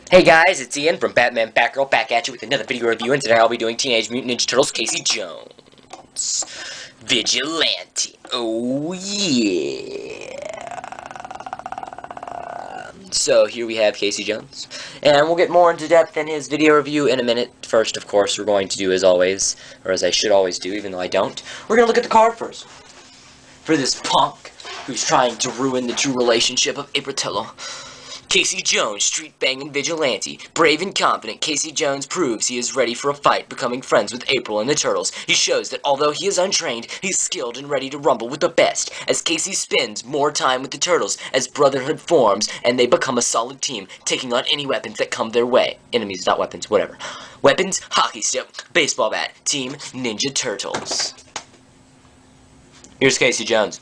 Hey guys, it's Ian from Batman Batgirl back at you with another video review, and today I'll be doing Teenage Mutant Ninja Turtles Casey Jones. Vigilante. Oh yeah. So here we have Casey Jones, and we'll get more into depth in his video review in a minute. First, of course, we're going to do as always, or as I should always do, even though I don't. We're going to look at the card first. For this punk who's trying to ruin the true relationship of Apritello. Casey Jones, street-banging vigilante. Brave and confident, Casey Jones proves he is ready for a fight, becoming friends with April and the Turtles. He shows that although he is untrained, he's skilled and ready to rumble with the best, as Casey spends more time with the Turtles as Brotherhood forms, and they become a solid team, taking on any weapons that come their way. Enemies, not weapons, whatever. Weapons, hockey stick, baseball bat, Team Ninja Turtles. Here's Casey Jones.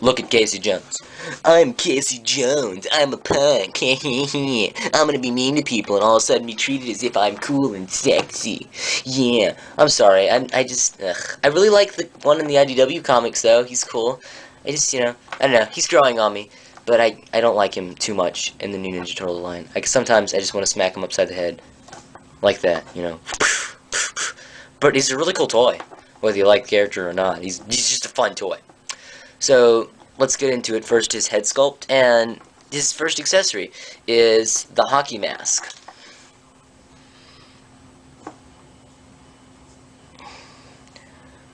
Look at Casey Jones. I'm Casey Jones. I'm a punk. I'm gonna be mean to people and all of a sudden be treated as if I'm cool and sexy. Yeah, I'm sorry. I really like the one in the IDW comics though. He's cool. I don't know. He's growing on me, but I don't like him too much in the new Ninja Turtle line. Like sometimes I just want to smack him upside the head, like that, you know. But he's a really cool toy, whether you like the character or not. He's just a fun toy. So let's get into it. First, his head sculpt, and his first accessory is the hockey mask.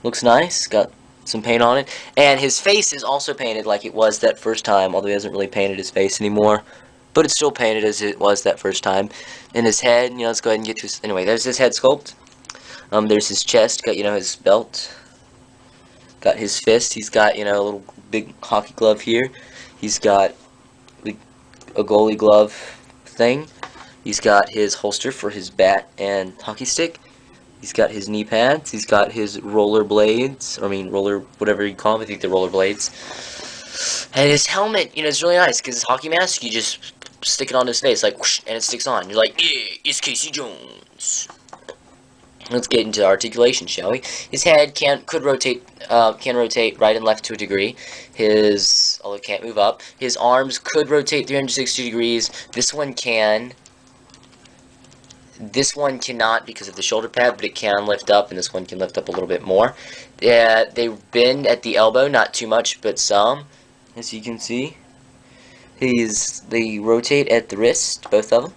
Looks nice, got some paint on it, and his face is also painted like it was that first time, although he hasn't really painted his face anymore, but it's still painted as it was that first time. And his head, let's go ahead and get to his, anyway, there's his head sculpt. There's his chest, got, his belt. Got his fist. He's got, a little big hockey glove here. He's got a goalie glove thing. He's got his holster for his bat and hockey stick. He's got his knee pads. He's got his roller blades. Roller, whatever you call them. I think they're roller blades. And his helmet, it's really nice because his hockey mask, you just stick it on his face, like, whoosh, and it sticks on. You're like, yeah, it's Casey Jones. Let's get into articulation, shall we? His head can rotate right and left to a degree. Although it can't move up. His arms could rotate 360 degrees. This one can. This one cannot because of the shoulder pad, but it can lift up, and this one can lift up a little bit more. They bend at the elbow, not too much, but some, as you can see. They rotate at the wrist, both of them.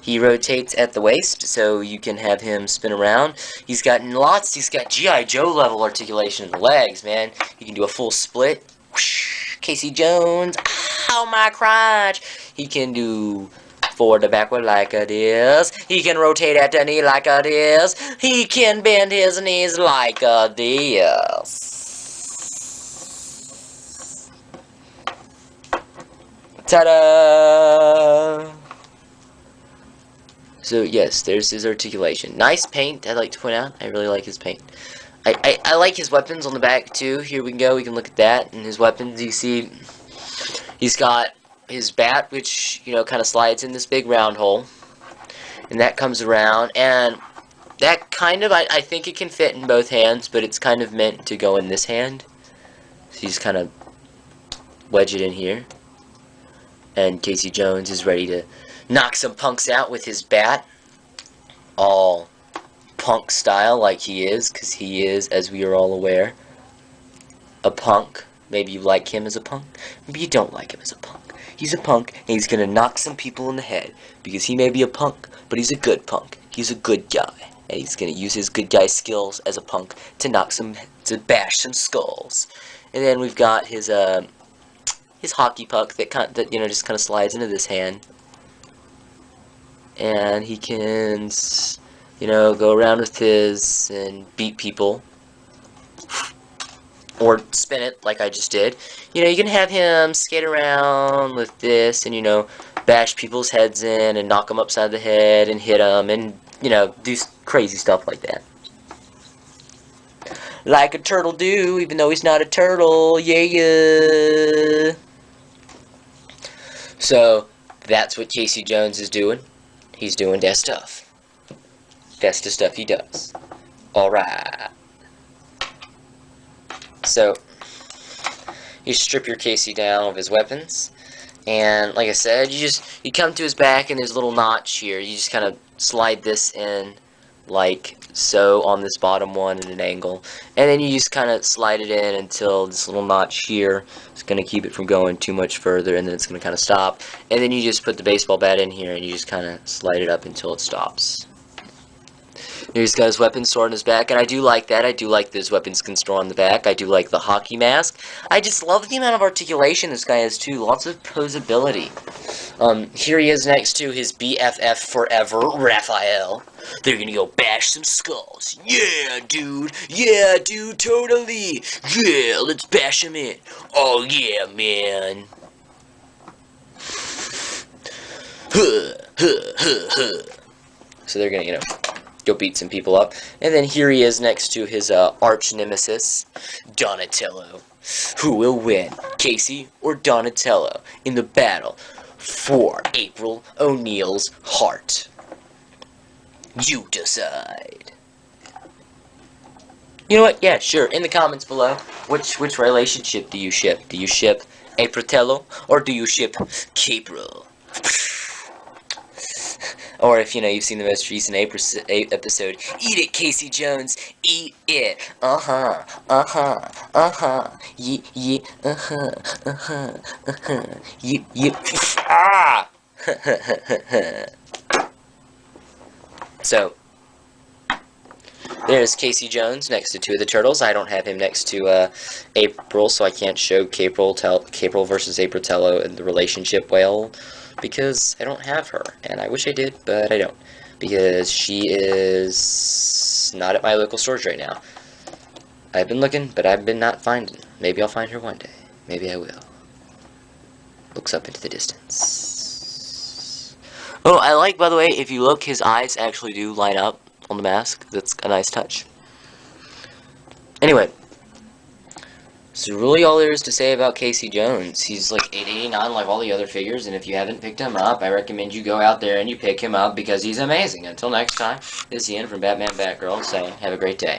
He rotates at the waist, so you can have him spin around. He's got G.I. Joe level articulation in the legs, man. He can do a full split. Whoosh, Casey Jones, ow, my crotch. He can do forward to backward like it is. He can rotate at the knee like it is. He can bend his knees like it is. Ta-da! So yes, there's his articulation. Nice paint, I'd like to point out. I really like his paint. I like his weapons on the back too. Here we go, we can look at that. And his weapons, you see, he's got his bat, which, kind of slides in this big round hole. And that comes around, and that kind of, I think it can fit in both hands, but it's kind of meant to go in this hand. So you just kind of wedge it in here. And Casey Jones is ready to knock some punks out with his bat, all punk style like he is, because he is, as we are all aware, a punk. Maybe you like him as a punk, maybe you don't like him as a punk. He's a punk, and he's going to knock some people in the head, because he may be a punk, but he's a good punk. He's a good guy, and he's going to use his good guy skills as a punk to bash some skulls. And then we've got his hockey puck that just kind of slides into this hand. And he can, go around with his and beat people. Or spin it like I just did. You can have him skate around with this and, bash people's heads in and knock them upside the head and hit them and, do crazy stuff like that. Like a turtle do, even though he's not a turtle. Yeah. So, that's what Casey Jones is doing. He's doing that stuff. That's the stuff he does. Alright. So, you strip your Casey down of his weapons. And like I said, you come to his back and there's a little notch here. You just kind of slide this in like so on this bottom one at an angle, and then you just kind of slide it in until this little notch here is going to keep it from going too much further, and then it's going to kind of stop, and then you just put the baseball bat in here and you just kind of slide it up until it stops. He's got his weapons stored on his back, and I do like that. I do like those weapons can store on the back. I do like the hockey mask. I just love the amount of articulation this guy has, too. Lots of posability. Here he is next to his BFF forever, Raphael. They're gonna go bash some skulls. Yeah, dude. Yeah, dude, totally. Yeah, let's bash him in. Oh, yeah, man. So they're gonna, go beat some people up. And then here he is next to his arch nemesis, Donatello. Who will win, Casey or Donatello, in the battle for April O'Neil's heart? You decide. You know what? Yeah, sure. In the comments below, which relationship do you ship? Do you ship Apritello or do you ship Capril? Or if, you've seen the most recent episode, eat it, Casey Jones, eat it, yeah, ah! So, there's Casey Jones next to two of the turtles. I don't have him next to April, so I can't show Capril versus Apritello and the relationship well, because I don't have her, and I wish I did, but I don't, because she is not at my local stores right now. I've been looking, but I've been not finding. Maybe I'll find her one day. Maybe I will. Looks up into the distance. Oh, I like, by the way, if you look, his eyes actually do line up on the mask. That's a nice touch. Anyway. So really all there is to say about Casey Jones. He's like 889 like all the other figures, and if you haven't picked him up, I recommend you go out there and you pick him up because he's amazing. Until next time, this is Ian from Batman Batgirl saying have a great day.